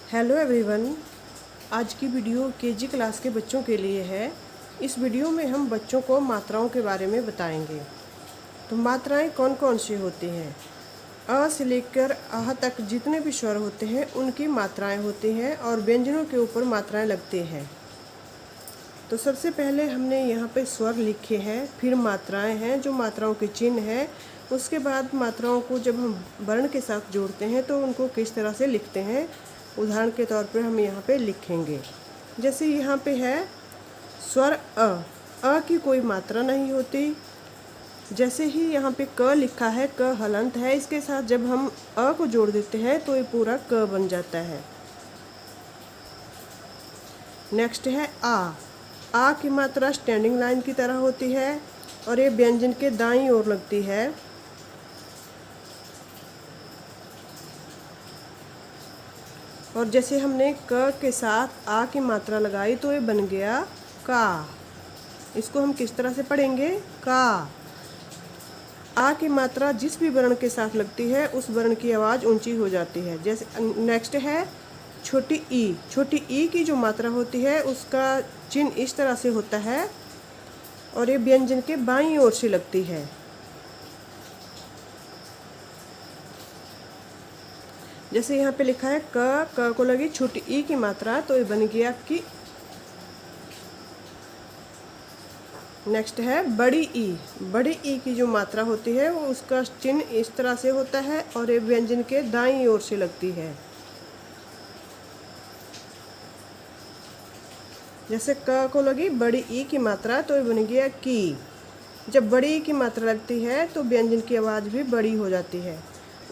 Hello everyone. आज की video KG class के बच्चों के लिए है। इस वीडियो में हम बच्चों को मात्राओं के बारे में बताएंगे। तो मात्राएं कौन कौन सी होती हैं? अ से लेकर आह तक जितने भी स्वर होते हैं उनकी मात्राएं होती हैं और व्यंजनों के ऊपर मात्राएं लगती हैं। तो सबसे पहले हमने यहाँ पे स्वर लिखे हैं, फिर मात्राएं हैं जो मात्राओं के चिन्ह हैं। उसके बाद मात्राओं को जब हम वर्ण के साथ जोड़ते हैं तो उनको किस तरह से लिखते हैं, उदाहरण के तौर पर हम यहाँ पे लिखेंगे। जैसे यहाँ पे है स्वर अ की कोई मात्रा नहीं होती। जैसे ही यहाँ पे क लिखा है, क हलंत है, इसके साथ जब हम अ को जोड़ देते हैं तो ये पूरा क बन जाता है। नेक्स्ट है आ की मात्रा स्टैंडिंग लाइन की तरह होती है और ये व्यंजन के दाईं ओर लगती है। और जैसे हमने क के साथ आ की मात्रा लगाई तो ये बन गया का। इसको हम किस तरह से पढ़ेंगे? का। आ की मात्रा जिस भी वर्ण के साथ लगती है उस वर्ण की आवाज़ ऊंची हो जाती है। जैसे नेक्स्ट है छोटी ई। छोटी ई की जो मात्रा होती है उसका चिन्ह इस तरह से होता है और ये व्यंजन के बाईं ओर से लगती है। जैसे यहाँ पे लिखा है क को लगी छोटी ई की मात्रा तो ये बन गया कि। नेक्स्ट है बड़ी ई। बड़ी ई की जो मात्रा होती है वो उसका चिन्ह इस तरह से होता है और ये व्यंजन के दाईं ओर से लगती है। जैसे क को लगी बड़ी ई की मात्रा तो ये बन गया की। जब बड़ी ई की मात्रा लगती है तो व्यंजन की आवाज़ भी बड़ी हो जाती है।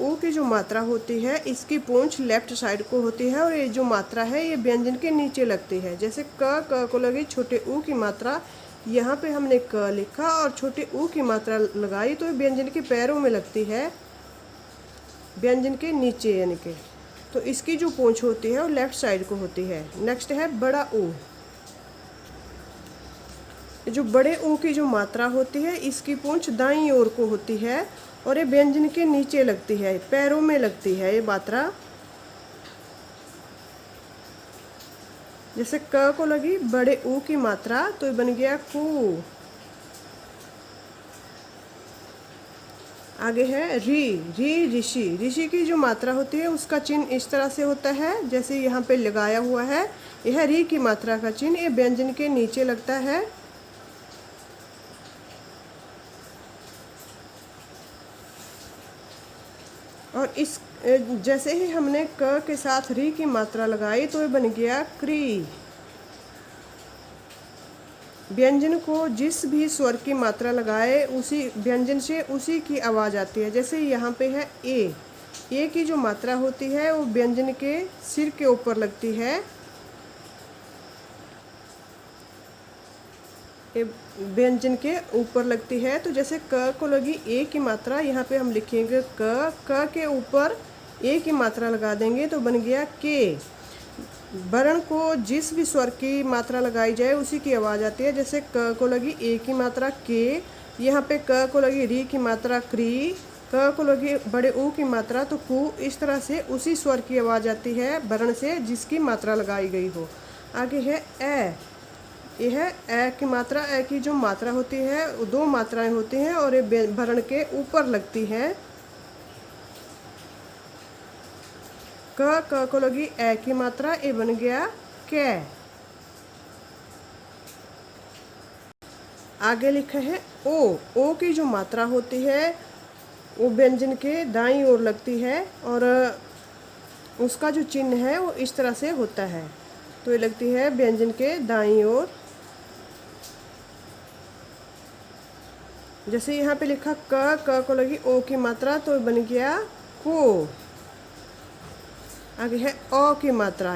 ऊ की जो मात्रा होती है इसकी पूंछ लेफ्ट साइड को होती है और ये जो मात्रा है ये व्यंजन के नीचे लगती है। जैसे क को लगी छोटे ऊ की मात्रा, यहाँ पे हमने क लिखा और छोटे ऊ की मात्रा लगाई तो ये व्यंजन के पैरों में लगती है, व्यंजन के नीचे यानी कि। तो इसकी जो पूंछ होती है वो लेफ्ट साइड को होती है। नेक्स्ट है बड़ा ऊ। जो बड़े ऊ की जो मात्रा होती है इसकी पूंछ दाईं ओर को होती है और ये व्यंजन के नीचे लगती है, पैरों में लगती है ये मात्रा। जैसे क को लगी बड़े ऊ की मात्रा तो ये बन गया कू। आगे है री ऋषि। ऋषि की जो मात्रा होती है उसका चिन्ह इस तरह से होता है जैसे यहाँ पे लगाया हुआ है। यह री की मात्रा का चिन्ह ये व्यंजन के नीचे लगता है। और इस जैसे ही हमने क के साथ री की मात्रा लगाई तो ये बन गया क्री। व्यंजन को जिस भी स्वर की मात्रा लगाए उसी व्यंजन से उसी की आवाज़ आती है। जैसे यहाँ पे है ए की जो मात्रा होती है वो व्यंजन के सिर के ऊपर लगती है। व्यंजन के ऊपर लगती है। तो जैसे क को लगी ए की मात्रा, यहाँ पे हम लिखेंगे क के ऊपर ए की मात्रा लगा देंगे तो बन गया के। वर्ण को जिस भी स्वर की मात्रा लगाई जाए उसी की आवाज़ आती है। जैसे क को लगी ए की मात्रा के, यहाँ पे क को लगी री की मात्रा क्री, क को लगी बड़े ऊ की मात्रा तो कु। इस तरह से उसी स्वर की आवाज़ आती है वर्ण से जिसकी मात्रा लगाई गई हो। आगे है ए। यह ए की मात्रा, ए की जो मात्रा होती है दो मात्राएं होती हैं और ये वर्ण के ऊपर लगती है। क को लगी ए की मात्रा, ए बन गया कै। आगे लिखा है ओ की जो मात्रा होती है वो व्यंजन के दाईं ओर लगती है और उसका जो चिन्ह है वो इस तरह से होता है। तो ये लगती है व्यंजन के दाईं ओर। जैसे यहाँ पे लिखा क को लगी ओ की मात्रा तो बन गया को। आगे है अ की मात्रा।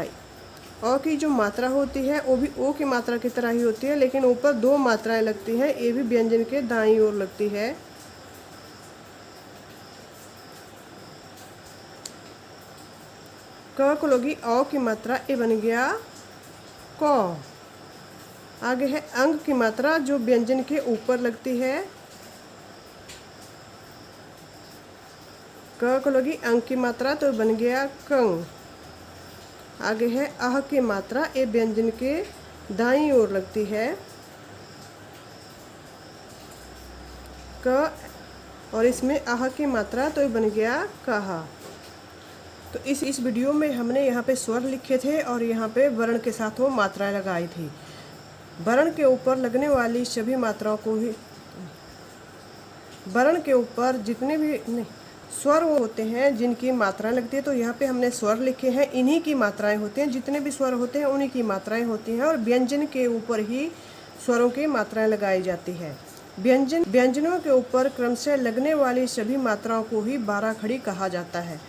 अ की जो मात्रा होती है वो भी ओ की मात्रा की तरह ही होती है लेकिन ऊपर दो मात्राएं लगती हैं। ये भी व्यंजन के दाईं ओर लगती है। क को लगी अ की मात्रा, ये बन गया क। आगे है अंग की मात्रा जो व्यंजन के ऊपर लगती है। क को लगी अंग की मात्रा तो बन गया कंग। आगे है आह की मात्रा, ए व्यंजन के दाईं ओर लगती है। क, और इसमें आह की मात्रा तो बन गया कहा। तो इस वीडियो में हमने यहाँ पे स्वर लिखे थे और यहाँ पे वर्ण के साथ वो मात्राएं लगाई थी। वर्ण के ऊपर लगने वाली सभी मात्राओं को ही, वर्ण के ऊपर जितने भी स्वर होते हैं जिनकी मात्राएं लगती है, तो यहाँ पे हमने स्वर लिखे हैं, इन्हीं की मात्राएं होती हैं। जितने भी स्वर होते हैं उन्हीं की मात्राएं होती हैं और व्यंजन के ऊपर ही स्वरों की मात्राएं लगाई जाती है। व्यंजनों के ऊपर क्रमशः लगने वाली सभी मात्राओं को ही बाराखड़ी कहा जाता है।